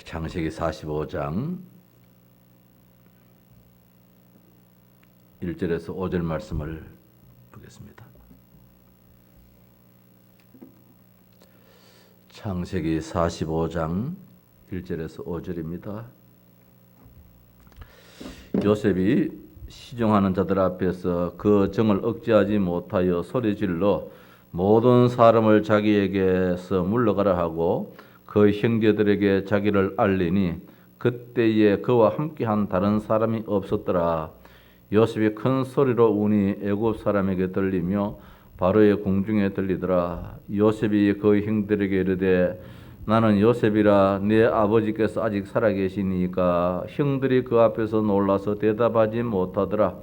창세기 45장 1절에서 5절 말씀을 보겠습니다. 창세기 45장 1절에서 5절입니다. 요셉이 시종하는 자들 앞에서 그 정을 억제하지 못하여 소리질러 모든 사람을 자기에게서 물러가라 하고 그 형제들에게 자기를 알리니 그때에 그와 함께한 다른 사람이 없었더라. 요셉이 큰 소리로 우니 애굽 사람에게 들리며 바로의 궁중에 들리더라. 요셉이 그 형들에게 이르되 나는 요셉이라 내 아버지께서 아직 살아계시니까 형들이 그 앞에서 놀라서 대답하지 못하더라.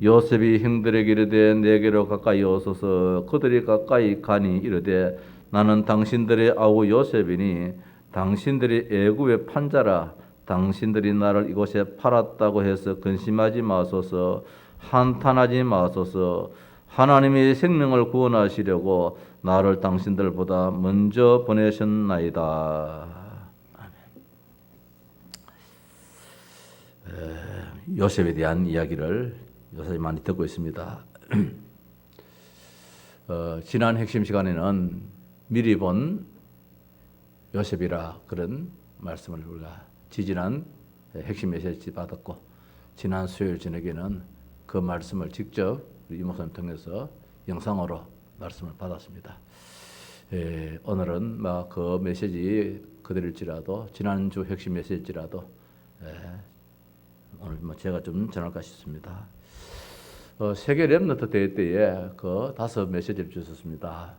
요셉이 형들에게 이르되 내게로 가까이 오소서. 그들이 가까이 가니 이르되 나는 당신들의 아우 요셉이니 당신들이 애굽의 판자라. 당신들이 나를 이곳에 팔았다고 해서 근심하지 마소서. 한탄하지 마소서. 하나님이 생명을 구원하시려고 나를 당신들보다 먼저 보내셨나이다. 요셉에 대한 이야기를 요새 많이 듣고 있습니다. 지난 핵심 시간에는 미리 본 요셉이라 그런 말씀을 우리가 지지난 핵심 메시지 받았고, 지난 수요일 저녁에는 그 말씀을 직접 이 목사님 통해서 영상으로 말씀을 받았습니다. 오늘은 그 메시지 그대로일지라도 지난주 핵심 메시지라도 오늘 제가 좀 전할까 싶습니다. 세계 렘넌트 대회 때에 그 5 메시지를 주셨습니다.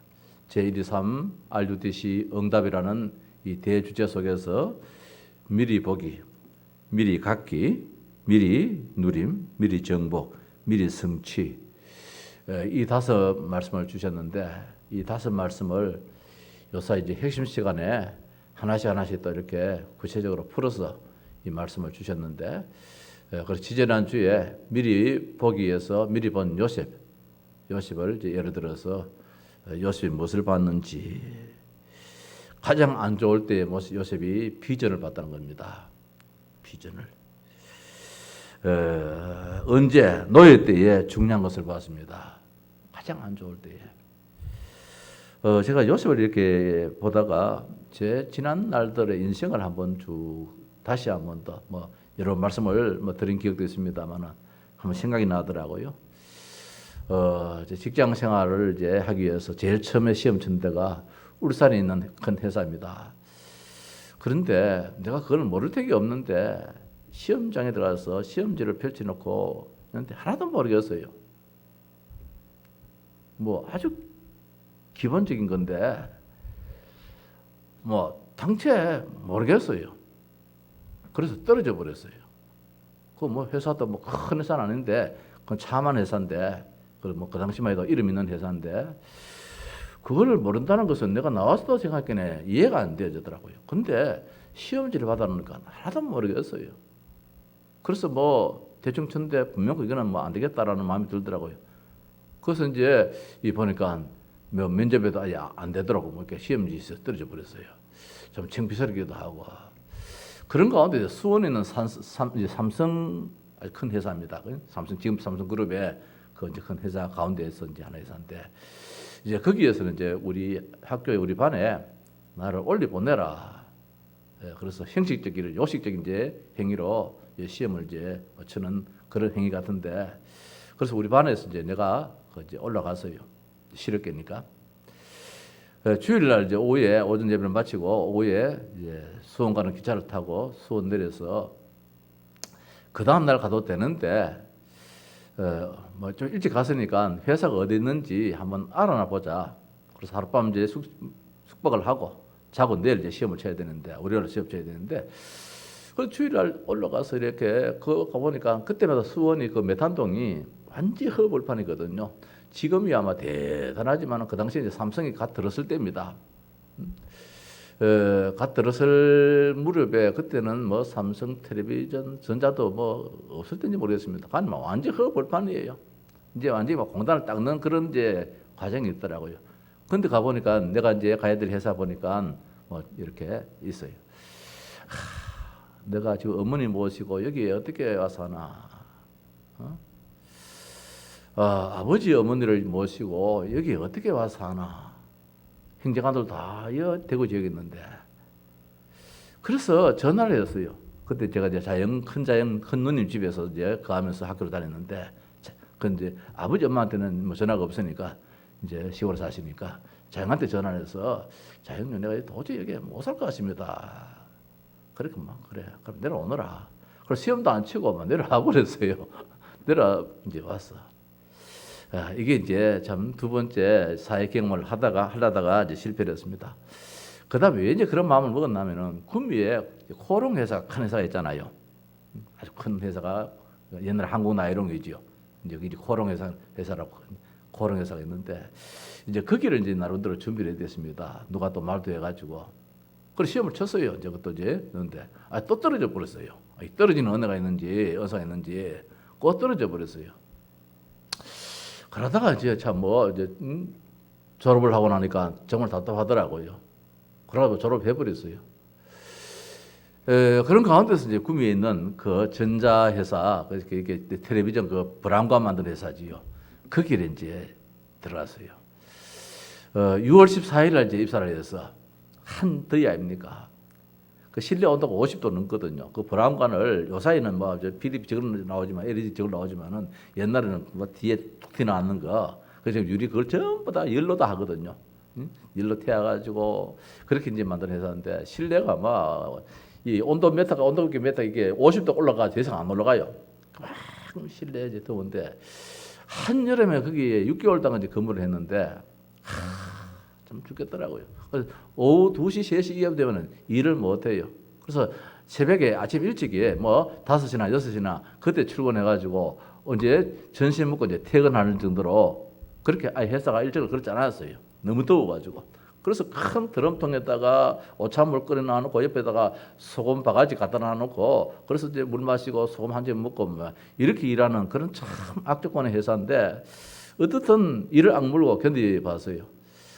제123 RUTC 응답이라는 이 대주제 속에서 미리 보기, 미리 갖기, 미리 누림, 미리 정복, 미리 성취, 이 5 말씀을 주셨는데, 이 5 말씀을 요사 이제 핵심 시간에 하나씩 또 이렇게 구체적으로 풀어서 이 말씀을 주셨는데, 그래서 지지난 주에 미리 보기에서 미리 본 요셉을 이제 예를 들어서 요셉이 무엇을 봤는지, 가장 안 좋을 때 요셉이 비전을 봤다는 겁니다. 비전을. 언제? 노예 때에 중요한 것을 봤습니다. 가장 안 좋을 때에. 제가 요셉을 이렇게 보다가 제 지난 날들의 인생을 한번 다시 한번 더 여러 말씀을 드린 기억도 있습니다만은 한번 생각이 나더라고요. 직장 생활을 이제 하기 위해서 제일 처음에 시험 친 데가 울산에 있는 큰 회사입니다. 그런데 내가 그걸 모를 택이 없는데 시험장에 들어가서 시험지를 펼쳐놓고 있는데 하나도 모르겠어요. 아주 기본적인 건데 당최 모르겠어요. 그래서 떨어져 버렸어요. 그 회사도 큰 회사는 아닌데 그건 차만 회사인데, 그 당시만 해도 이름 있는 회사인데, 그거를 모른다는 것은 내가 나와서도 생각했기에 이해가 안 되더라고요. 근데 시험지를 받아놓으니까 하나도 모르겠어요. 그래서 대충 쳤는데 분명 이거는 안 되겠다라는 마음이 들더라고요. 그래서 이제 보니까 면접에도 아예 안 되더라고. 이렇게 시험지에서 떨어져 버렸어요. 좀 창피스럽기도 하고. 그런 가운데 수원에 있는 삼성 큰 회사입니다. 지금 삼성그룹의 그 큰 회사 가운데에서 이제 하나 회사인데, 이제 거기에서는 이제 우리 학교에 우리 반에 나를 올리 보내라. 그래서 형식적인 요식적인 이제 행위로 시험을 이제 치는 그런 행위 같은데, 그래서 우리 반에서 이제 내가 이제 올라갔어요. 실업계니까. 주일날 이제 오후에 오전 예배를 마치고 오후에 이제 수원 가는 기차를 타고 수원 내려서 그 다음 날 가도 되는데, 좀 일찍 갔으니까 회사가 어디 있는지 한번 알아나 보자. 그래서 하룻밤 이제 숙박을 하고 자고 내일 이제 시험을 쳐야 되는데, 월요일 시험 쳐야 되는데, 그 주일날 올라가서 이렇게 가보니까 그때마다 수원이 그 메탄동이 완전 허벌판이거든요. 지금이 아마 대단하지만 그 당시에 이제 삼성이 갓 들었을 때입니다. 갓 들었을 무렵에 그때는 삼성 텔레비전 전자도 없을 때인지 모르겠습니다. 완전 허벌판이에요. 이제 완전히 공단을 닦는 그런 이제 과정이 있더라고요. 근데 가보니까 내가 이제 가야 될 회사 보니까 이렇게 있어요. 내가 지금 어머니 모시고 여기에 어떻게 와서 하나? 어? 아버지 어머니를 모시고 여기 어떻게 와서 하나? 형제간들 다 대구 지역에 있는데. 그래서 전화를 했어요. 그때 제가 이제 큰 누님 집에서 이제 거하면서 학교를 다녔는데, 근데 아버지 엄마한테는 뭐 전화가 없으니까 이제 시골에 사시니까 자영한테 전화를 해서, 자영님 내가 도저히 여기 못 살 것 같습니다. 그렇게 막 그래. 그럼 내려오너라. 그래서 시험도 안 치고 막 내려와 버렸어요. 내려 이제 왔어. 이게 이제 참 두 번째 사회 경험을 하다가 이제 실패를 했습니다. 그다음에 왜 이제 그런 마음을 먹었냐면은 구미에 코롱 회사 큰 회사가 있잖아요. 아주 큰 회사가 옛날 한국 나이롱이지요. 이제 여기 코롱 회사라고 코롱 회사가 있는데 이제 거기를 이제 나름대로 준비를 했습니다. 누가 또 말도 해가지고 그래서 시험을 쳤어요. 이제 그것도 이제 는데 또 떨어져 버렸어요. 떨어지는 언어가 있는지 어사가 있는지 꼭 떨어져 버렸어요. 그러다가 이제 참 이제 졸업을 하고 나니까 정말 답답하더라고요. 그러고 졸업해 버렸어요. 그런 가운데서 이제 구미에 있는 그 전자회사, 이게 텔레비전 그 브라운관 만든 회사지요. 거기에 이제 들어갔어요. 6월 14일 날 이제 입사를 해서 한더위 아닙니까? 그 실내 온도가 50도 넘거든요. 그 브라운관을 요사이는 뭐 PDB 저걸 나오지만 LED 저걸 나오지만은 옛날에는 뭐 뒤에 툭 튀어나왔는 거, 그래서 유리 그걸 전부 다 열로 다 하거든요. 열로 태워가지고 그렇게 이제 만든 회사인데 실내가 막 이 온도 이게 50도 올라가 더 이상 안 올라가요. 막 실내 이제 더운데 한 여름에 거기에 6개월 동안 이제 근무를 했는데 좀 죽겠더라고요. 그래서 오후 2시, 3시 이후 되면은 일을 못 해요. 그래서 새벽에 아침 일찍에 뭐 5시나 6시나 그때 출근해가지고 언제 점심 먹고 이제 퇴근하는 정도로 그렇게 회사가 일정을 그렇지 않았어요. 너무 더워가지고. 그래서 큰 드럼통에다가 오찬물 끓여 놔놓고 옆에다가 소금 바가지 갖다 놔놓고 그래서 이제 물 마시고 소금 한 잔 먹고 뭐 이렇게 일하는 그런 참 악조건의 회사인데 어떻든 이를 악물고 견디봤어요.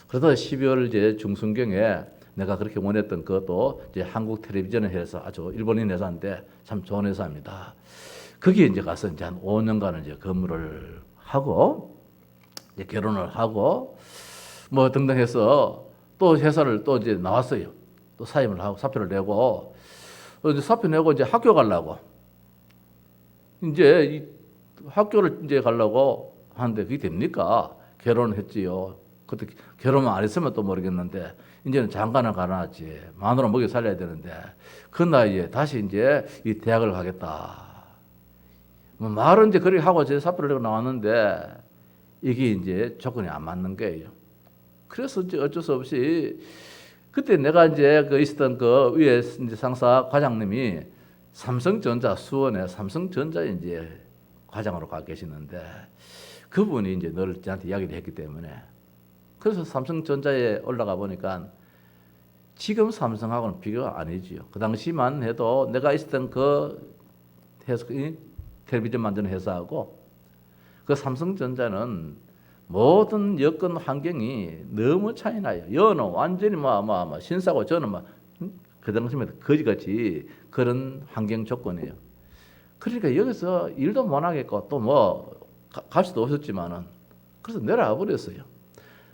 그러다 12월 이제 중순경에 내가 그렇게 원했던 그것도 이제 한국 텔레비전 회사, 아주 일본인 회사인데 참 좋은 회사입니다. 거기에 이제 가서 이제 한 5년간을 이제 근무를 하고 이제 결혼을 하고 뭐 등등 해서 또 회사를 또 이제 나왔어요. 또 사임을 하고 사표를 내고 이제 사표 내고 이제 학교 가려고 이제 이 학교를 이제 가려고 하는데 그게 됩니까? 결혼을 했지요. 그때 결혼만 안 했으면 또 모르겠는데 이제는 장가는 가나지 마누라 먹여 살려야 되는데 그 나이에 다시 이제 이 대학을 가겠다. 뭐 말은 이제 그렇게 하고 제 사표를 내고 나왔는데 이게 이제 조건이 안 맞는 거예요. 그래서 이제 어쩔 수 없이 그때 내가 이제 그 있었던 그 위에 이제 상사 과장님이 삼성전자 수원에 삼성전자에 이제 과장으로 가 계시는데 그분이 이제 너를 저한테 이야기를 했기 때문에 그래서 삼성전자에 올라가 보니까 지금 삼성하고는 비교가 아니지요. 그 당시만 해도 내가 있었던 그 회사, 텔레비전 만드는 회사하고 그 삼성전자는 모든 여건 환경이 너무 차이 나요. 여는 완전히 신사고 저는 그 당시만 거지같이 그런 환경 조건이에요. 그러니까 여기서 일도 못 하겠고 또 뭐 갈 수도 없었지만은 그래서 내려와 버렸어요.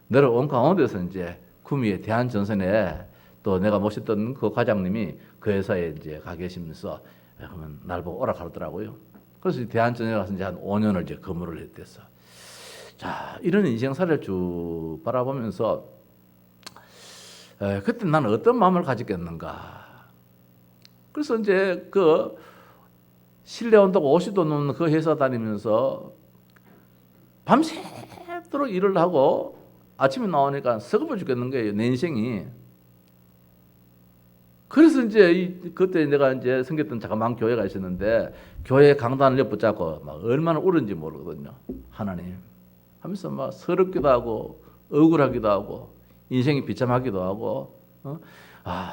내려온 가운데서 이제 구미의 대한전선에 또 내가 모셨던 그 과장님이 그 회사에 이제 가 계시면서 그러면 날 보고 오라 가더라고요. 그래서 대한전선에 가서 이제 한 5년을 이제 근무를 했댔어. 자, 이런 인생사를 쭉 바라보면서 그때 나는 어떤 마음을 가졌겠는가. 그래서 이제 그 실내 온도가 50도 넘는 그 회사 다니면서 밤새도록 일을 하고 아침에 나오니까 서글퍼 죽겠는 거예요. 내 인생이. 그래서 이제 그때 내가 이제 생겼던 자그마한 교회가 있었는데 교회 강단을 옆 붙잡고 막 얼마나 울은지 모르거든요. 하나님 하면서 막 서럽기도 하고 억울하기도 하고 인생이 비참하기도 하고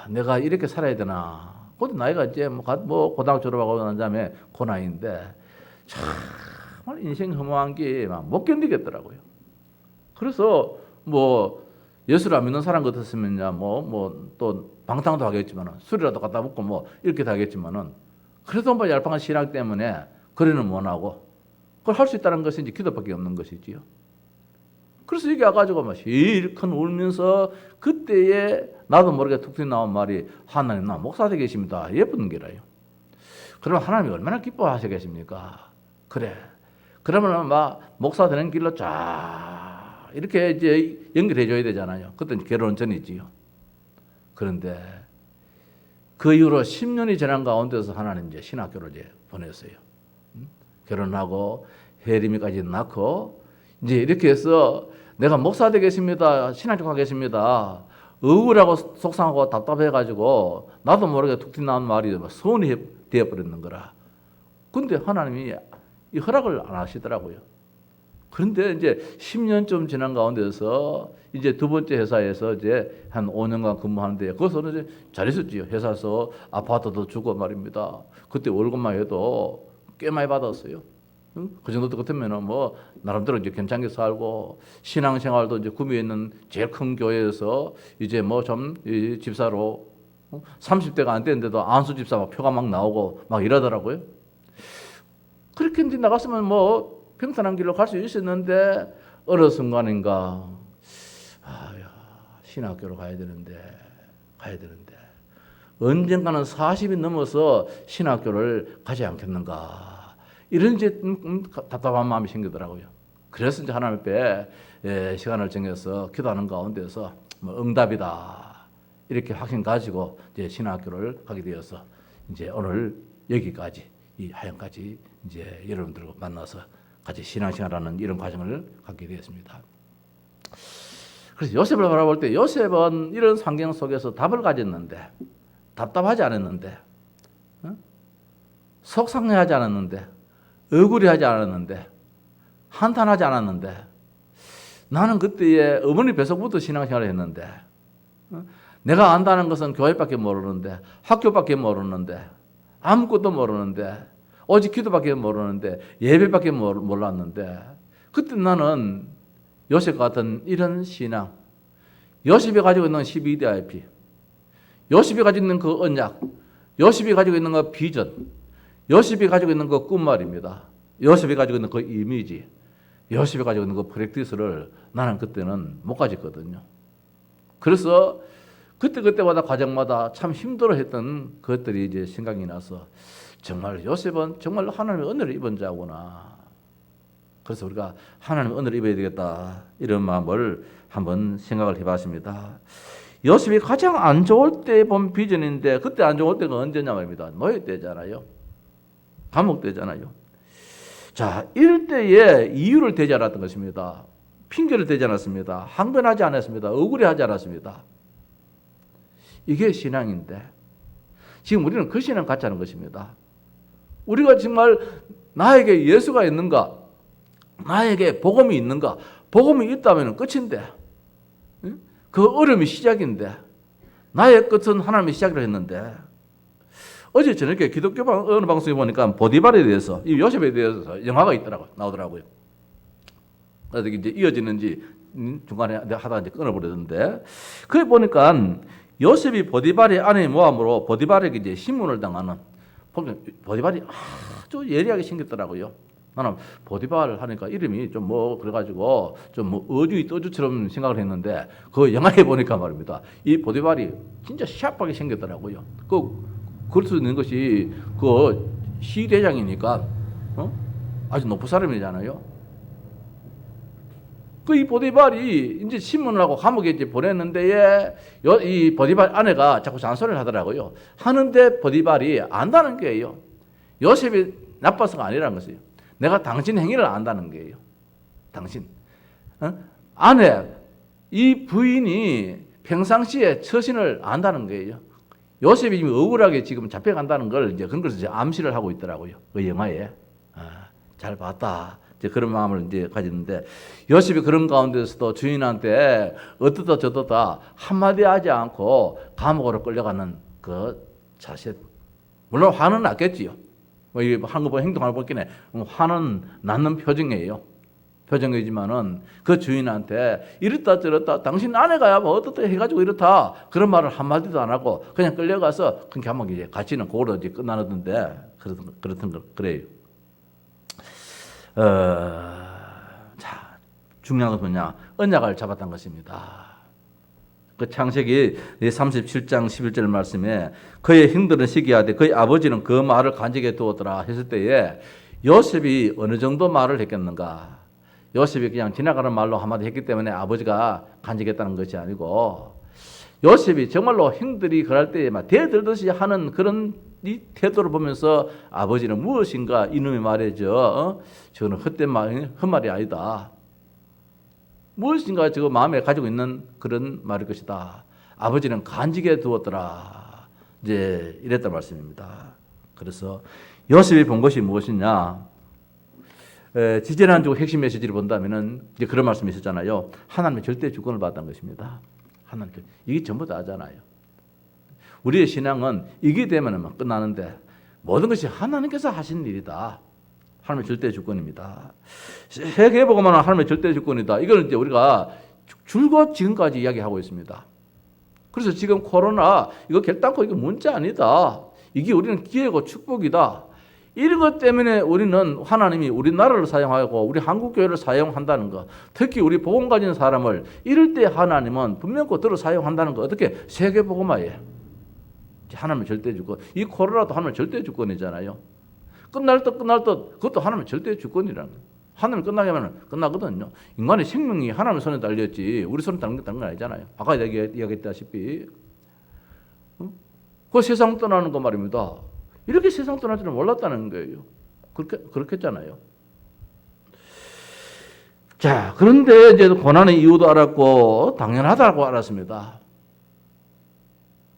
내가 이렇게 살아야 되나. 그때 나이가 이제 뭐 고등학교 졸업하고 난 다음에 그 나이인데 정말 인생 허무한 게 막 못 견디겠더라고요. 그래서 뭐 예수를 안 믿는 사람 같았으면야 또 방탕도 하겠지만은 술이라도 갖다 먹고 뭐 이렇게 도 하겠지만은 그래도 뭐 얄팍한 신앙 때문에 그래는 못하고 그걸 할 수 있다는 것이 이제 기도밖에 없는 것이지요. 그래서 여기 와가지고 막 실컷 울면서 그때에 나도 모르게 툭 나온 말이 하나님 나 목사 되게 계십니다. 예쁜 게라요. 그러면 하나님이 얼마나 기뻐하시겠습니까? 그래. 그러면 막 목사 되는 길로 쫙 이렇게 이제 연결해 줘야 되잖아요. 그때는 결혼 전이지요. 그런데 그 이후로 10년이 지난 가운데서 하나님 이제 신학교를 이제 보냈어요. 결혼하고 혜림이까지 낳고 이제 이렇게 해서 내가 목사 되겠습니다. 신학교 가겠습니다. 억울하고 속상하고 답답해가지고 나도 모르게 툭 튀어나온 말이 소원이 되어버리는 거라. 근데 하나님이 이 허락을 안 하시더라고요. 그런데 이제 10년쯤 지난 가운데서 이제 두 번째 회사에서 이제 한 5년간 근무하는데 거기서는 이제 잘했었지요. 회사에서 아파트도 주고 말입니다. 그때 월급만 해도 꽤 많이 받았어요. 그 정도 같으면은 뭐 나름대로 이제 괜찮게 살고 신앙생활도 이제 구미에 있는 제일 큰 교회에서 이제 뭐 좀 집사로 30대가 안 됐는데도 안수 집사 막 표가 막 나오고 막 이러더라고요. 그렇게 이제 나갔으면 뭐 평탄한 길로 갈 수 있었는데 어느 순간인가 신학교로 가야 되는데 언젠가는 40이 넘어서 신학교를 가지 않겠는가 이런 이제 답답한 마음이 생기더라고요. 그래서 이제 하나님 앞에 시간을 정해서 기도하는 가운데서 뭐 응답이다 이렇게 확신 가지고 이제 신학교를 가게 되어서 이제 오늘 여기까지 이 하영까지 이제 여러분들과 만나서 같이 신앙생활하는 이런 과정을 갖게 되었습니다. 그래서 요셉을 바라볼 때 요셉은 이런 환경 속에서 답을 가졌는데 답답하지 않았는데 속상해하지 않았는데 억울해하지 않았는데 한탄하지 않았는데 나는 그때에 어머니 뱃속부터 신앙생활을 했는데 내가 안다는 것은 교회밖에 모르는데 학교밖에 모르는데 아무것도 모르는데 오직 기도밖에 모르는데 예배밖에 몰랐는데 그때 나는 요셉 같은 이런 신앙 요셉이 가지고 있는 12DIP 요셉이 가지고 있는 그 언약 요셉이 가지고 있는 그 비전 요셉이 가지고 있는 그 꿈 말입니다. 요셉이 가지고 있는 그 이미지 요셉이 가지고 있는 그 프랙티스를 나는 그때는 못 가졌거든요. 그래서 그때마다 과정마다 참 힘들어했던 것들이 이제 생각이 나서 정말 요셉은 정말 하나님의 은혜를 입은 자구나. 그래서 우리가 하나님의 은혜를 입어야 되겠다 이런 마음을 한번 생각을 해봤습니다. 요셉이 가장 안 좋을 때 본 비전인데 그때 안 좋을 때가 언제냐 말입니다. 노예 때잖아요. 감옥 때잖아요. 자, 이럴 때에 이유를 대지 않았던 것입니다. 핑계를 대지 않았습니다. 항변하지 않았습니다. 억울해하지 않았습니다. 이게 신앙인데 지금 우리는 그 신앙 갖지 않은 것입니다. 우리가 정말 나에게 예수가 있는가? 나에게 복음이 있는가? 복음이 있다면 끝인데 그 어려움이 시작인데 나의 끝은 하나님의 시작이라 했는데 어제 저녁에 기독교 어느 방송에 보니까 보디발에 대해서 이 요셉에 대해서 영화가 나오더라고요. 그래서 이제 이어지는지 중간에 하다가 이제 끊어버렸는데 그래 보니까 요셉이 보디발의 아내의 모함으로 보디발에게 이제 신문을 당하는 보디발이 아주 예리하게 생겼더라고요. 나는 보디발 하니까 이름이 좀 뭐 그래가지고 좀 뭐 어주이 떠주처럼 생각을 했는데 그 영화에 보니까 말입니다. 이 보디발이 진짜 샤프하게 생겼더라고요. 그럴 수 있는 것이 그 시대장이니까 아주 높은 사람이잖아요. 그 이 보디발이 이제 신문을 하고 감옥에 이제 보냈는데 이 보디발 아내가 자꾸 잔소리를 하더라고요. 하는데 보디발이 안다는 거예요. 요셉이 나빠서가 아니라는 것이에요. 내가 당신 행위를 안다는 거예요. 당신 아내 이 부인이 평상시에 처신을 안다는 거예요. 요셉이 지금 억울하게 지금 잡혀간다는 걸 이제 그런 것을 이제 암시를 하고 있더라고요. 그 영화에 잘 봤다. 이제 그런 마음을 이제 가지는데 요셉이 그런 가운데서도 주인한테 어떠다 저떠다 한마디 하지 않고 감옥으로 끌려가는 그 자세. 물론 화는 났겠지요. 뭐 하는 거 보고 행동하는 거 보기에 화는 났는 표정이에요. 표정이지만은 그 주인한테 이렇다 저렇다 당신 아내가야 뭐 어떻다 해가지고 이렇다 그런 말을 한마디도 안 하고 그냥 끌려가서 그렇게 하면 이제 같이는 그걸로 이제 끝나는데 그렇던 거 그래요. 자, 중요한 것은 뭐냐? 언약을 잡았다는 것입니다. 그 창세기 37장 11절 말씀에 그의 형들은 시기하되 그의 아버지는 그 말을 간직해 두었더라 했을 때에 요셉이 어느 정도 말을 했겠는가? 요셉이 그냥 지나가는 말로 한마디 했기 때문에 아버지가 간직했다는 것이 아니고 요셉이 정말로 형들이 그럴 때에 막 대들듯이 하는 그런 이 태도를 보면서 아버지는 무엇인가 이놈의 말이죠. 저는 헛된 말, 헛말이 아니다. 무엇인가 저 마음에 가지고 있는 그런 말일 것이다. 아버지는 간직해 두었더라. 이제 이랬단 말씀입니다. 그래서 요셉이 본 것이 무엇이냐? 지지난주 핵심 메시지를 본다면은 이제 그런 말씀이 있었잖아요. 하나님의 절대 주권을 받았다는 것입니다. 하나님 이게 전부 다잖아요. 우리의 신앙은 이게 되면은 끝나는데 모든 것이 하나님께서 하신 일이다. 하나님의 절대 주권입니다. 세계복음은 하나님의 절대 주권이다. 이걸 이제 우리가 줄곧 지금까지 이야기하고 있습니다. 그래서 지금 코로나 이거 결단코 이거 문제 아니다. 이게 우리는 기회고 축복이다. 이런 것 때문에 우리는 하나님이 우리나라를 사용하고 우리 한국교회를 사용한다는 것, 특히 우리 복음 가진 사람을 이럴 때 하나님은 분명코 들어 사용한다는 것. 어떻게? 세계복음화에 하나님의 절대 주권. 이 코로나도 하나님의 절대 주권이잖아요. 끝날 듯 그것도 하나님의 절대 주권이라는 거예요. 하나님 끝나게 하면 끝나거든요. 인간의 생명이 하나님의 손에 달렸지 우리 손에 달린 건 아니잖아요. 아까 이야기했다시피 그 세상 떠나는 거 말입니다. 이렇게 세상 떠날 줄은 몰랐다는 거예요. 그렇겠잖아요. 자, 그런데 이제 고난의 이유도 알았고 당연하다고 알았습니다.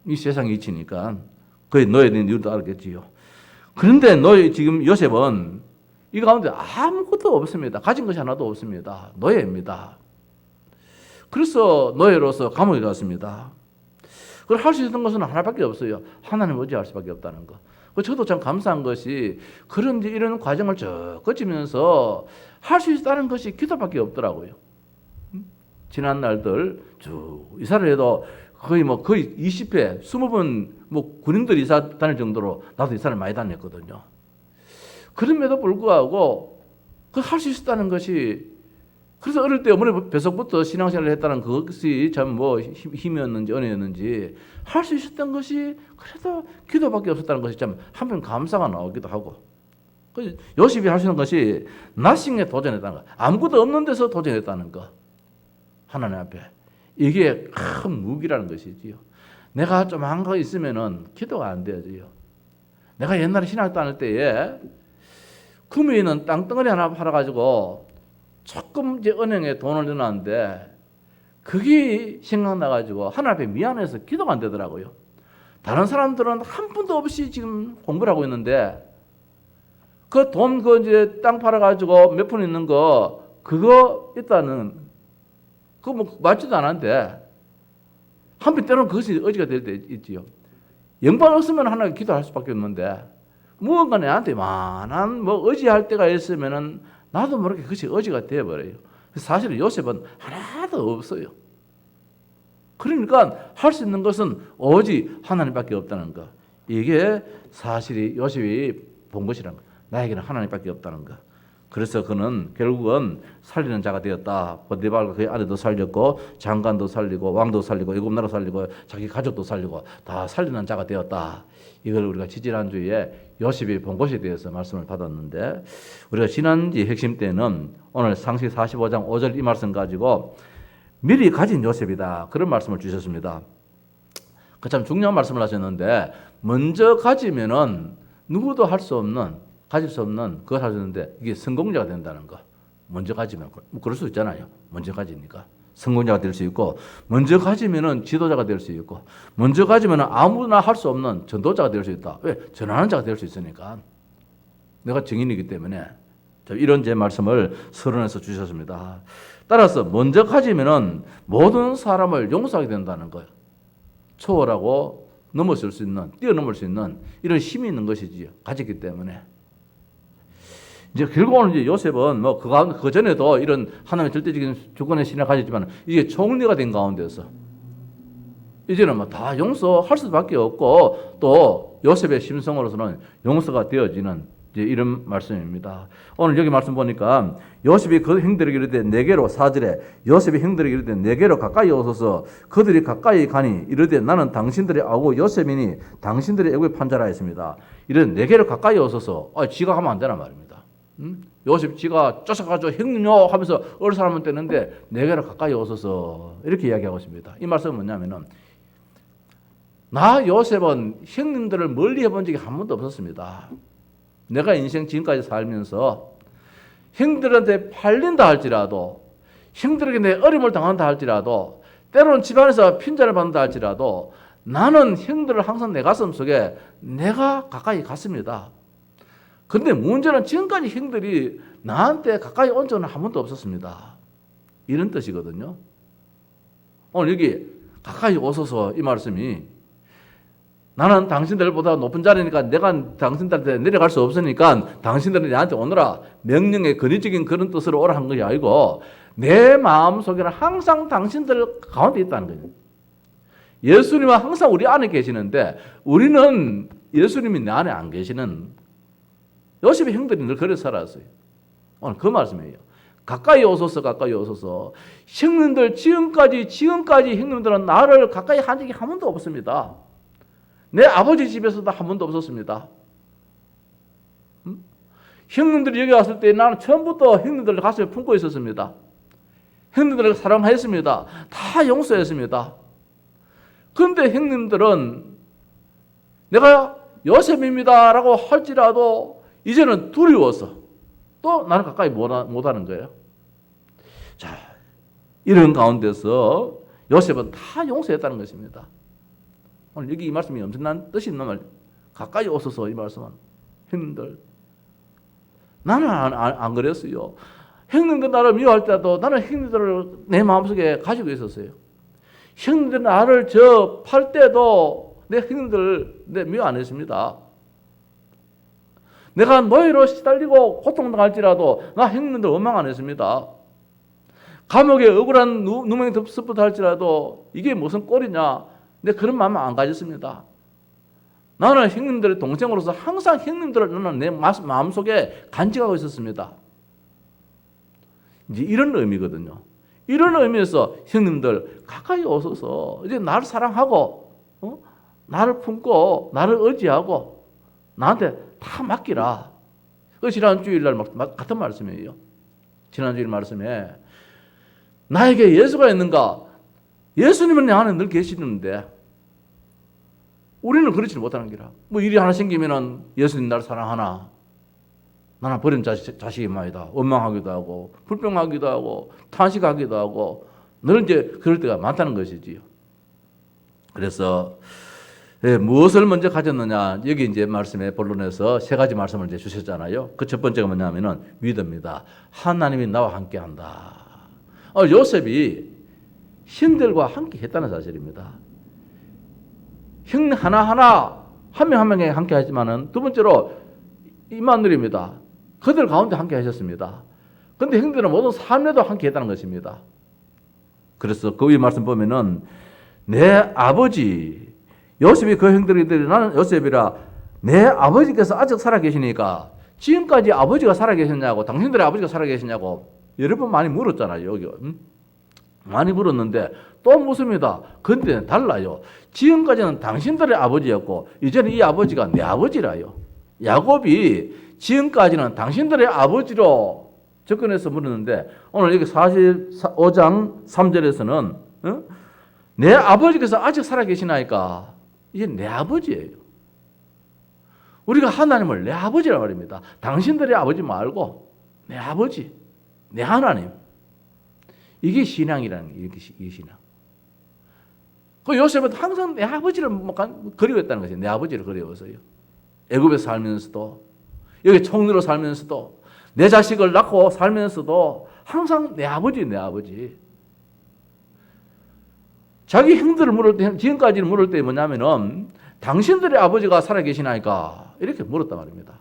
이 세상이 이치니까 그의 너에 대한 이유도 알겠지요. 그런데 너희 지금 요셉은 이 가운데 아무것도 없습니다. 가진 것이 하나도 없습니다. 노예입니다. 그래서 노예로서 감옥에 갔습니다. 그걸 할 수 있는 것은 하나밖에 없어요. 하나님 의지할 수밖에 없다는 거. 저도 참 감사한 것이 그런 이런 과정을 쭉 거치면서 할 수 있다는 것이 기도밖에 없더라고요. 지난 날들 쭉 이사를 해도 거의 20회, 20번 군인들 이사 다닐 정도로 나도 이사를 많이 다녔거든요. 그럼에도 불구하고 그 할 수 있었다는 것이 그래서 어릴 때 어머니 뱃속부터 신앙생활을 했다는 그것이 참 힘이었는지 은혜였는지 할 수 있었던 것이 그래도 기도밖에 없었다는 것이 참 한편 감사가 나오기도 하고 요셉이 할 수 있는 것이 나싱에 도전했다는 거 아무것도 없는 데서 도전했다는 거 하나님 앞에 이게 큰 무기라는 것이지요. 내가 좀 한 거 있으면은 기도가 안 되어져요. 내가 옛날에 신학 다닐 때에 금에 있는 땅덩어리 하나 팔아가지고 조금 이제 은행에 돈을 넣어놨는데 그게 생각나가지고 하나님 앞에 미안해서 기도가 안 되더라고요. 다른 사람들은 한 푼도 없이 지금 공부를 하고 있는데 그 돈 이제 땅 팔아가지고 몇 푼 있는 거 그거 일단은 그거 맞지도 않았는데 한편 때로는 그것이 의지가 될 때 있지요. 영광 없으면 하나님 기도할 수밖에 없는데 무언가 내한테 많은 의지할 때가 있으면은 나도 모르게 그것이 의지가 되어버려요. 사실 요셉은 하나도 없어요. 그러니까 할 수 있는 것은 오직 하나님밖에 없다는 거. 이게 사실이 요셉이 본 것이라는 거. 나에게는 하나님밖에 없다는 거. 그래서 그는 결국은 살리는 자가 되었다. 보디발과 그의 아내도 살렸고 장관도 살리고 왕도 살리고 애굽 나라 살리고 자기 가족도 살리고 다 살리는 자가 되었다. 이걸 우리가 지지난주에 요셉이 본 것에 대해서 말씀을 받았는데 우리가 지난주 핵심 때는 오늘 창세기 45장 5절 이 말씀 가지고 미리 가진 요셉이다. 그런 말씀을 주셨습니다. 그 참 중요한 말씀을 하셨는데 먼저 가지면은 누구도 할 수 없는 가질 수 없는 그걸 하셨는데 이게 성공자가 된다는 거. 먼저 가지면 그럴 수 있잖아요. 먼저 가지니까 성공자가 될 수 있고 먼저 가지면은 지도자가 될 수 있고 먼저 가지면은 아무나 할 수 없는 전도자가 될 수 있다. 왜? 전하는 자가 될 수 있으니까. 내가 증인이기 때문에 이런 제 말씀을 서론에서 주셨습니다. 따라서 먼저 가지면은 모든 사람을 용서하게 된다는 거예요. 초월하고 넘어설 수 있는 뛰어넘을 수 있는 이런 힘이 있는 것이지요. 가졌기 때문에. 이제 결국은 이제 요셉은 뭐 그 전에도 이런 하나님의 절대적인 주권의 신을 가졌지만 이게 총리가 된 가운데서 이제는 뭐 다 용서할 수밖에 없고 또 요셉의 심성으로서는 용서가 되어지는 이제 이런 말씀입니다. 오늘 여기 말씀 보니까 요셉이 그 형들에게 이르되 내게로 4절에 요셉이 형들에게 이르되 내게로 가까이 오소서 그들이 가까이 가니 이르되 나는 당신들의 아고 요셉이니 당신들의 애국의 판자라 했습니다. 이런 내게로 가까이 오소서 지가 하면 안 되나 말입니다. 요셉 지가 쫓아가지고 형님요 하면서 어느 사람은 되는데 내게로 가까이 오소서 이렇게 이야기하고 있습니다. 이 말씀은 뭐냐면은 나 요셉은 형님들을 멀리 해본 적이 한 번도 없었습니다. 내가 인생 지금까지 살면서 형들한테 팔린다 할지라도 형들에게 내 어림을 당한다 할지라도 때로는 집안에서 핀잔을 받는다 할지라도 나는 형들을 항상 내 가슴 속에 내가 가까이 갔습니다. 근데 문제는 지금까지 형들이 나한테 가까이 온 적은 한 번도 없었습니다. 이런 뜻이거든요. 오늘 여기 가까이 오소서 이 말씀이 나는 당신들보다 높은 자리니까 내가 당신들한테 내려갈 수 없으니까 당신들은 나한테 오너라 명령의 권위적인 그런 뜻으로 오라 한 것이 아니고 내 마음속에는 항상 당신들 가운데 있다는 거예요. 예수님은 항상 우리 안에 계시는데 우리는 예수님이 내 안에 안 계시는 요셉의 형들이 늘 그래 살았어요. 오늘 그 말씀이에요. 가까이 오소서 가까이 오소서. 형님들 지금까지 형님들은 나를 가까이 한 적이 한 번도 없습니다. 내 아버지 집에서도 한 번도 없었습니다. 형님들이 여기 왔을 때 나는 처음부터 형님들을 가슴에 품고 있었습니다. 형님들을 사랑했습니다. 다 용서했습니다. 그런데 형님들은 내가 요셉입니다 라고 할지라도 이제는 두려워서 또 나를 가까이 못하는 거예요. 자, 이런 가운데서 요셉은 다 용서했다는 것입니다. 오늘 여기 이 말씀이 엄청난 뜻이 있는 말. 가까이 오소서 이 말씀은 형님들 나는 안 그랬어요. 형님들 나를 미워할 때도 나는 형님들을 내 마음속에 가지고 있었어요. 형님들 나를 팔 때도 내 형님들 내 미워 안 했습니다. 내가 노예로 시달리고 고통당할지라도 나 형님들 원망 안 했습니다. 감옥에 억울한 누명이 덮습부터 할지라도 이게 무슨 꼴이냐 근데 그런 마음은 안 가졌습니다. 나는 형님들의 동생으로서 항상 형님들을 나는 내 마음속에 간직하고 있었습니다. 이제 이런 의미거든요. 이런 의미에서 형님들 가까이 오셔서 이제 나를 사랑하고 나를 품고 나를 의지하고 나한테 다 맡기라. 그 지난 주일날 같은 말씀이에요. 지난 주일 말씀에 나에게 예수가 있는가? 예수님은 내 안에 늘 계시는데 우리는 그렇지 못하는 기라. 뭐 일이 하나 생기면은 예수님 나를 사랑하나? 나는 버린 자식이 말이다. 원망하기도 하고 불평하기도 하고 탄식하기도 하고 늘 이제 그럴 때가 많다는 것이지요. 그래서 무엇을 먼저 가졌느냐? 여기 이제 말씀의 본론에서 세 가지 말씀을 이제 주셨잖아요. 그 첫 번째가 뭐냐면은 믿음입니다. 하나님이 나와 함께한다. 요셉이 형들과 함께 했다는 사실입니다. 형 하나하나 한 명 한 명에 함께 하지만은 두 번째로 임마누엘입니다. 그들 가운데 함께 하셨습니다. 그런데 형들은 모든 삶에도 함께 했다는 것입니다. 그래서 그 위에 말씀 보면은 내 아버지 요셉이 그 형들에게 나는 요셉이라 내 아버지께서 아직 살아계시니까 지금까지 아버지가 살아계셨냐고 당신들의 아버지가 살아계시냐고 여러 번 많이 물었잖아요. 여기 많이 물었는데 또 묻습니다. 근데 달라요. 지금까지는 당신들의 아버지였고 이제는 이 아버지가 내 아버지라요. 야곱이 지금까지는 당신들의 아버지로 접근해서 물었는데 오늘 여기 45장 3절에서는 내 아버지께서 아직 살아계시나이까 이제 내 아버지예요. 우리가 하나님을 내 아버지라 말입니다. 당신들의 아버지 말고 내 아버지, 내 하나님. 이게 신앙이라는 게 이게 신앙. 그 요셉은 항상 내 아버지를 그리워했다는 것이에요. 내 아버지를 그리워서요. 애굽에 살면서도 여기 총리로 살면서도 내 자식을 낳고 살면서도 항상 내 아버지 내 아버지. 자기 형들을 물을 때 지금까지는 물을 때 뭐냐면은 당신들의 아버지가 살아계시나이까 이렇게 물었단 말입니다.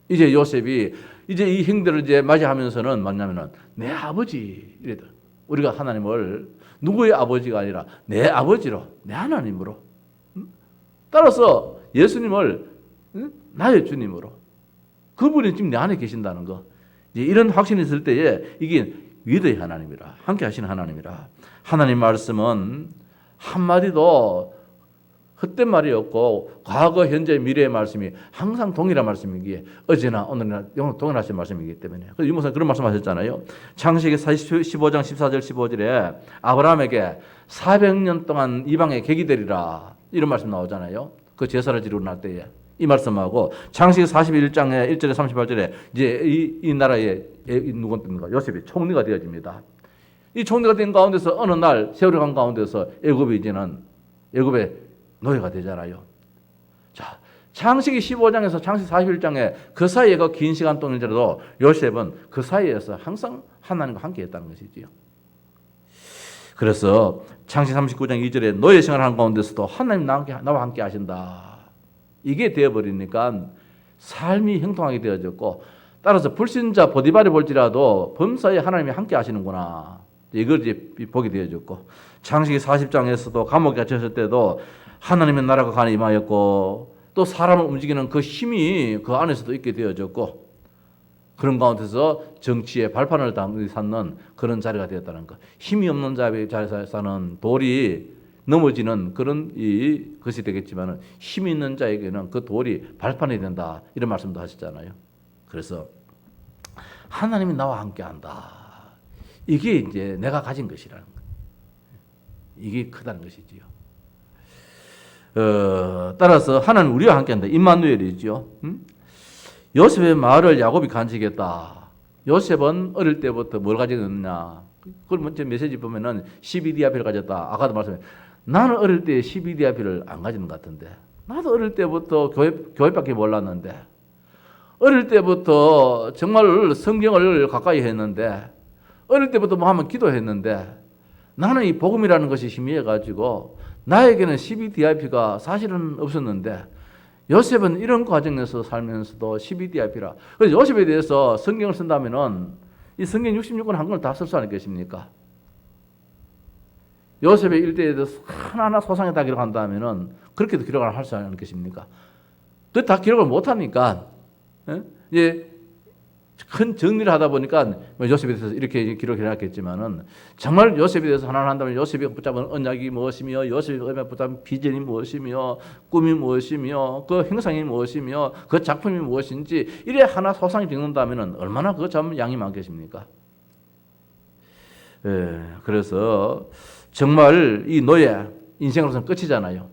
이제 요셉이 이제 이 형들을 이제 맞이하면서는 뭐냐면은 내 아버지 이래도 우리가 하나님을 누구의 아버지가 아니라 내 아버지로 내 하나님으로 따라서 예수님을 나의 주님으로 그분이 지금 내 안에 계신다는 거 이제 이런 확신이 있을 때에 이게 위대의 하나님이라 함께 하시는 하나님이라 하나님 말씀은 한마디도 헛된 말이 없고 과거, 현재, 미래의 말씀이 항상 동일한 말씀이기에 어제나 오늘이나 동일하신 말씀이기 때문에 그래서 유목사님 그런 말씀하셨잖아요. 창세기 15장 14절 15절에 아브라함에게 400년 동안 이방의 객이 되리라 이런 말씀 나오잖아요. 그 제사를 지르고 날 때에 이 말씀하고 창세기 41장에 1절에 38절에 이제 이 나라의 누구입니까? 요셉이 총리가 되어집니다. 이 총리가 된 가운데서 어느 날 세월이 간 가운데서 애굽이 이제는 애굽의 노예가 되잖아요. 자, 창세기 15장에서 창세기 41장에 그 사이에 그 긴 시간 동안이라도 요셉은 그 사이에서 항상 하나님과 함께 했다는 것이지요. 그래서 창세기 39장 2절에 노예 생활하는 가운데서도 하나님 나와 함께 하신다. 이게 되어버리니까 삶이 형통하게 되어졌고 따라서 불신자 보디발이 볼지라도 범사에 하나님이 함께 하시는구나. 이걸 이제 보게 되어졌고 창세기 40장에서도 감옥에 갇혔을 때도 하나님의 나라가 간에 임하였고 또 사람을 움직이는 그 힘이 그 안에서도 있게 되어졌고 그런 가운데서 정치의 발판을 삼는 그런 자리가 되었다는 것. 힘이 없는 자리에 사는 돌이 넘어지는 그런 것이 되겠지만 힘이 있는 자에게는 그 돌이 발판이 된다. 이런 말씀도 하셨잖아요. 그래서 하나님이 나와 함께한다. 이게 이제 내가 가진 것이라는 것. 이게 크다는 것이지요. 따라서 하나님 우리와 함께한다. 임마누엘이죠. 요셉의 말을 야곱이 간직했다. 요셉은 어릴 때부터 뭘 가지고 있느냐. 그걸 먼저 메시지 보면은 12디아필을 가졌다. 아까도 말씀해. 나는 어릴 때 12디아필을 안 가지는 것 같은데. 나도 어릴 때부터 교회밖에 몰랐는데. 어릴 때부터 정말 성경을 가까이 했는데. 어릴 때부터 뭐 하면 기도했는데. 나는 이 복음이라는 것이 희미해가지고 나에게는 12DIP가 사실은 없었는데 요셉은 이런 과정에서 살면서도 12DIP라. 그래서 요셉에 대해서 성경을 쓴다면은 이 성경 66권 한 권을 다 쓸 수 않겠습니까? 요셉의 일대에 대해서 하나하나 소상히 다 기록한다면은 그렇게도 기록을 할 수 않겠습니까? 그 다 기록을 못하니까 이제 큰 정리를 하다 보니까 요셉에 대해서 이렇게 기록해 놨겠지만은 정말 요셉에 대해서 하나를 한다면 요셉이 붙잡은 언약이 무엇이며 요셉이 붙잡은 비전이 무엇이며 꿈이 무엇이며 그 형상이 무엇이며 그 작품이 무엇인지 이래 하나 소상히 적는다면은 얼마나 그거 참 양이 많겠습니까? 예, 그래서 정말 이 노예 인생으로서는 끝이잖아요.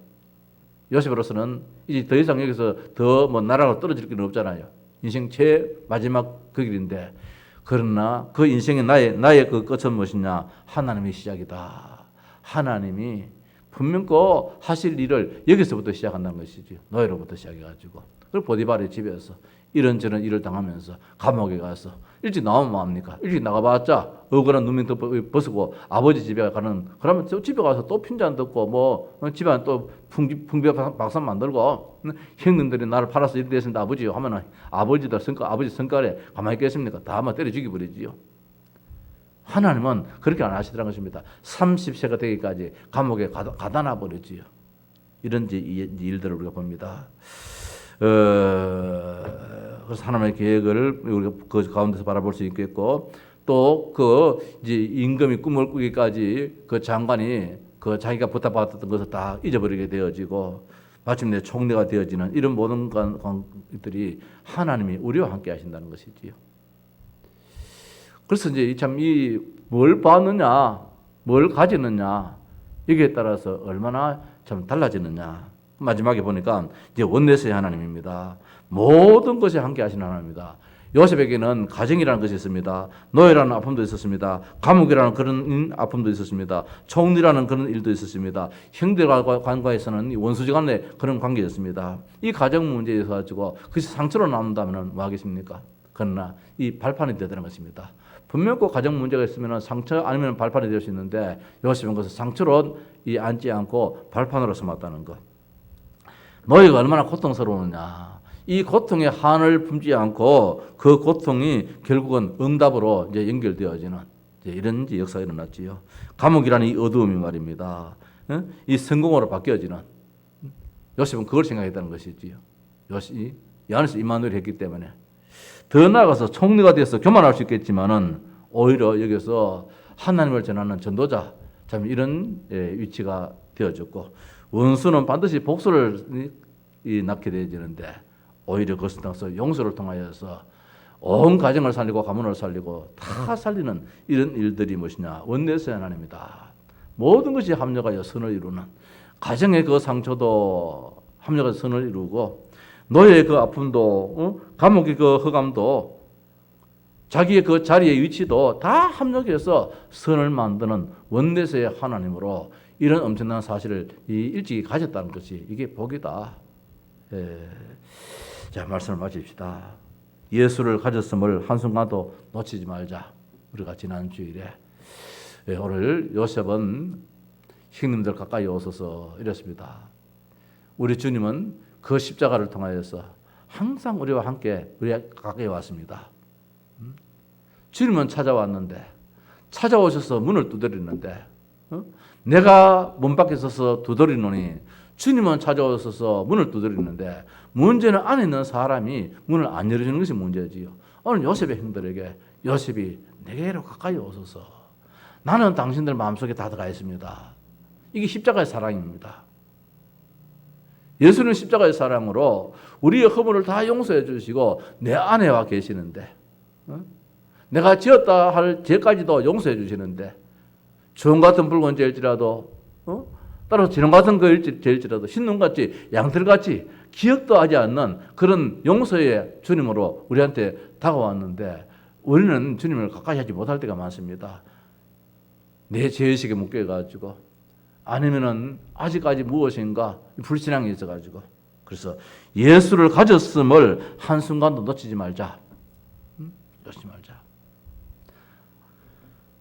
요셉으로서는 이제 더 이상 여기서 더 뭐 나라로 떨어질 길은 없잖아요. 인생 제일 마지막 그 길인데 그러나 그 인생의 나의 그 끝은 무엇이냐? 하나님의 시작이다. 하나님이 분명 그 하실 일을 여기서부터 시작한다는 것이지. 노예로부터 시작해가지고 그리고 보디발의 집에서 이런저런 일을 당하면서 감옥에 가서 일찍 나오면 뭐합니까? 일찍 나가봤자 억울한 누명 벗고 아버지 집에 가는 그러면 또 집에 가서 또 핀잔 듣고 뭐 집안 또 풍비 박산 만들고 형님들이 나를 팔아서 이렇게 됐습니다 아버지요 하면은 아버지들 아버지 성깔에 가만히 있겠습니까? 다 아마 때려 죽여버리지요. 하나님은 그렇게 안 하시더라는 것입니다. 30세가 되기까지 감옥에 가다 놔버리지요. 이런 일들을 우리가 봅니다. 그래서 하나님의 계획을 우리가 그 가운데서 바라볼 수 있겠고 또 그 이제 임금이 꿈을 꾸기까지 그 장관이 그 자기가 부탁받았던 것을 다 잊어버리게 되어지고 마침내 총리가 되어지는 이런 모든 것들이 하나님이 우리와 함께 하신다는 것이지요. 그래서 이제 참 이 뭘 받느냐, 뭘 가지느냐 여기에 따라서 얼마나 참 달라지느냐. 마지막에 보니까 이제 원내스의 하나님입니다. 모든 것에 함께 하시는 하나님입니다. 요셉에게는 가정이라는 것이 있습니다. 노예라는 아픔도 있었습니다. 감옥이라는 그런 아픔도 있었습니다. 총리라는 그런 일도 있었습니다. 형제와 관계에서는 원수지간의 그런 관계였습니다. 이 가정 문제에 있어 가지고 그것이 상처로 남는다면 뭐 하겠습니까? 그러나 이 발판이 되는 것입니다. 분명 그 가정 문제가 있으면 상처 아니면 발판이 될 수 있는데 요셉은 그것을 상처로 앉지 않고 발판으로 삼았다는 것. 노예가 얼마나 고통스러우느냐. 이 고통의 한을 품지 않고 그 고통이 결국은 응답으로 이제 연결되어지는 이제 이런 이제 역사가 일어났지요. 감옥이라는 이 어두움이 말입니다. 이 성공으로 바뀌어지는 요셉은 그걸 생각했다는 것이지요. 요셉이 이 안에서 임마누엘을 했기 때문에 더 나아가서 총리가 되어서 교만할 수 있겠지만은 오히려 여기서 하나님을 전하는 전도자 참 이런 위치가 되어졌고 원수는 반드시 복수를 낳게 되어지는데 오히려 그것을 통해서 용서를 통하여서 온 가정을 살리고 가문을 살리고 다 살리는 이런 일들이 무엇이냐 원내스의 하나님이다. 모든 것이 합력하여 선을 이루는 가정의 그 상처도 합력해서 선을 이루고 노예의 그 아픔도 감옥의 그 흑암도 자기의 그 자리의 위치도 다 합력해서 선을 만드는 원내스의 하나님으로 이런 엄청난 사실을 일찍이 가졌다는 것이 이게 복이다. 자, 말씀을 마칩시다. 예수를 가졌음을 한순간도 놓치지 말자. 우리가 지난 주일에 오늘 요셉은 형님들 가까이 오셔서 이랬습니다. 우리 주님은 그 십자가를 통하여서 항상 우리와 함께 우리 가까이 왔습니다. 주님은 찾아왔는데 찾아오셔서 문을 두드리는데 내가 문 밖에 서서 두드리노니 주님은 찾아오셔서 문을 두드리는데 문제는 안에 있는 사람이 문을 안 열어주는 것이 문제지요. 오늘 요셉의 형들에게 요셉이 내게로 가까이 오셔서 나는 당신들 마음속에 다 들어가 있습니다. 이게 십자가의 사랑입니다. 예수는 십자가의 사랑으로 우리의 허물을 다 용서해 주시고 내 안에 와 계시는데 내가 지었다 할 죄까지도 용서해 주시는데 주홍 같은 붉은 죄일지라도 따라서 지렁 같은 그 죄일지라도 흰눈같이 양털같이 기억도 하지 않는 그런 용서의 주님으로 우리한테 다가왔는데 우리는 주님을 가까이 하지 못할 때가 많습니다. 내 죄의식에 묶여가지고 아니면은 아직까지 무엇인가 불신앙이 있어가지고 그래서 예수를 가졌음을 한순간도 놓치지 말자. 놓치지 말자.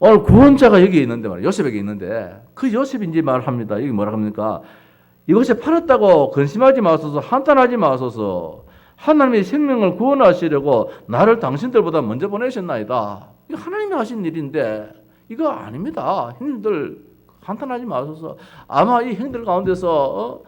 오늘 구원자가 여기 있는데 말이야. 요셉에게 있는데 그 요셉이 이제 말합니다. 여기 뭐라 합니까? 이것이 팔았다고 근심하지 마소서 한탄하지 마소서 하나님의 생명을 구원하시려고 나를 당신들보다 먼저 보내셨나이다. 이거 하나님이 하신 일인데 이거 아닙니다. 형님들 한탄하지 마소서. 아마 이 형들 가운데서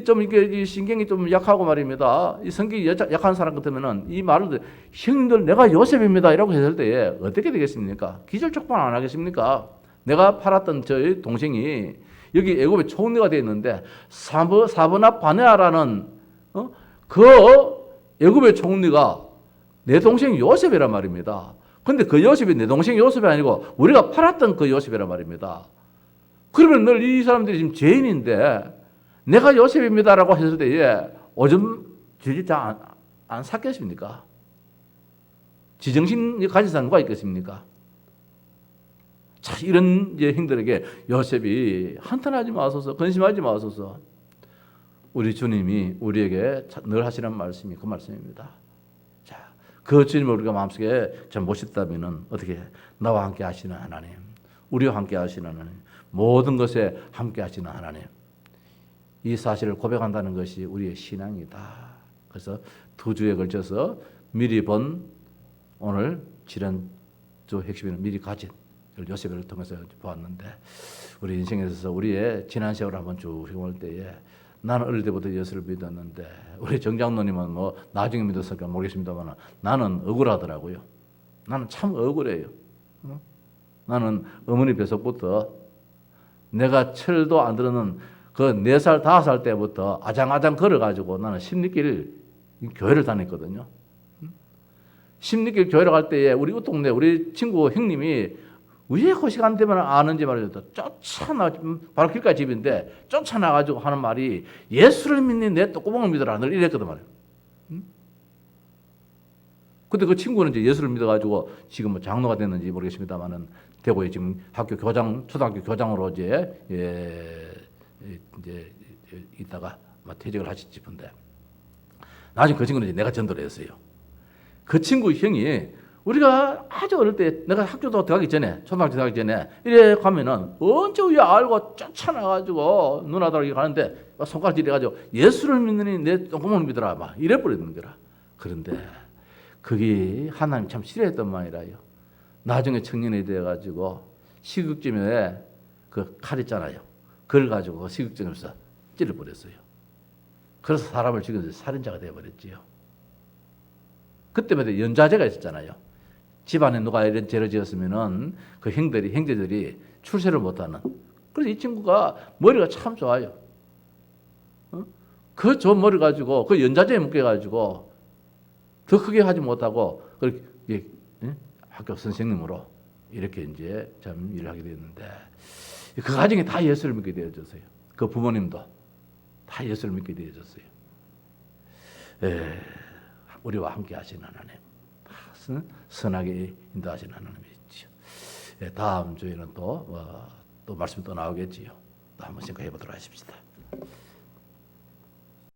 좀 이게 신경이 좀 약하고 말입니다. 이 성격이 약한 사람 같으면은 이 말을 형님들 내가 요셉입니다 이라고 했을 때에 어떻게 되겠습니까? 기절촉방 안 하겠습니까? 내가 팔았던 저희 동생이 여기 애굽에 총리가 되어 있는데 사브나 바네아라는 그 애굽의 총리가 내 동생 요셉이란 말입니다. 근데 그 요셉이 내 동생 요셉이 아니고 우리가 팔았던 그 요셉이란 말입니다. 그러면 늘 이 사람들이 지금 죄인인데 내가 요셉입니다라고 했을 때에 오줌 질질 안 샀겠습니까? 지정신이 가진 사람 누가 있겠습니까? 자, 이런 형들에게 요셉이 한탄하지 마소서, 근심하지 마소서. 우리 주님이 우리에게 늘 하시는 말씀이 그 말씀입니다. 자, 그 주님을 우리가 마음속에 좀 모셨다면은 어떻게 나와 함께 하시는 하나님, 우리와 함께 하시는 하나님, 모든 것에 함께 하시는 하나님. 이 사실을 고백한다는 것이 우리의 신앙이다. 그래서 2주에 걸쳐서 미리 본 오늘 지난주 핵심에는 미리 가진 요셉을 통해서 보았는데 우리 인생에 있어서 우리의 지난 세월을 한번 쭉 볼 때에 나는 어릴 때부터 예수를 믿었는데 우리 정장로님은 뭐 나중에 믿었을까 모르겠습니다만 나는 억울하더라고요. 나는 참 억울해요. 나는 어머니 뱃속부터 내가 철도 안 들었는 그 4살, 5살 때부터 아장아장 걸어가지고 나는 십리길 교회를 다녔거든요. 십리길 교회를 갈 때에 우리 동네 우리 친구 형님이 왜 그 시간 되면 아는지 말이죠. 쫓아나 바로 길가 집인데 쫓아나가지고 하는 말이 예수를 믿니 내 똥구멍을 믿어라 늘 이랬거든 말이에요. 근데 그 친구는 이제 예수를 믿어가지고 지금 뭐 장로가 됐는지 모르겠습니다만은 대구에 지금 학교 교장 초등학교 교장으로 이제 있다가 퇴직을 하실 싶은데 나중에 그 친구는 이제 내가 전도를 했어요. 그 친구 형이 우리가 아주 어릴 때 내가 학교도 들어가기 전에 초등학교 들어가기 전에 이래 가면은 언제 우리 알고 쫓아나가지고 누나들에게 가는데 손가락질 해가지고 예수를 믿느니 내 똥구멍을 믿어라 막 이래 버리는 거라. 그런데 그게 하나님 참 싫어했던 말이라요. 나중에 청년이 돼가지고 시국점에 그 칼 있잖아요. 그걸 가지고 시국점에서 찔러버렸어요. 그래서 사람을 죽여서 살인자가 되어버렸지요. 그때마다 연좌제가 있었잖아요. 집안에 누가 이런 죄를 지었으면은 그 형제들이 출세를 못하는. 그래서 이 친구가 머리가 참 좋아요. 그 좋은 머리 가지고 그 연좌제에 묶여가지고 더 크게 하지 못하고 그렇게 학교 선생님으로 이렇게 이제 참 일을 하게 됐는데 그 가정이 다 예수를 믿게 되어졌어요. 그 부모님도 다 예수를 믿게 되어졌어요. 우리와 함께 하시는 하나님, 선하게 인도하시는 하나님이시죠. 다음 주에는 또 말씀이 또 나오겠지요. 또 한번 생각해 보도록 하십시다.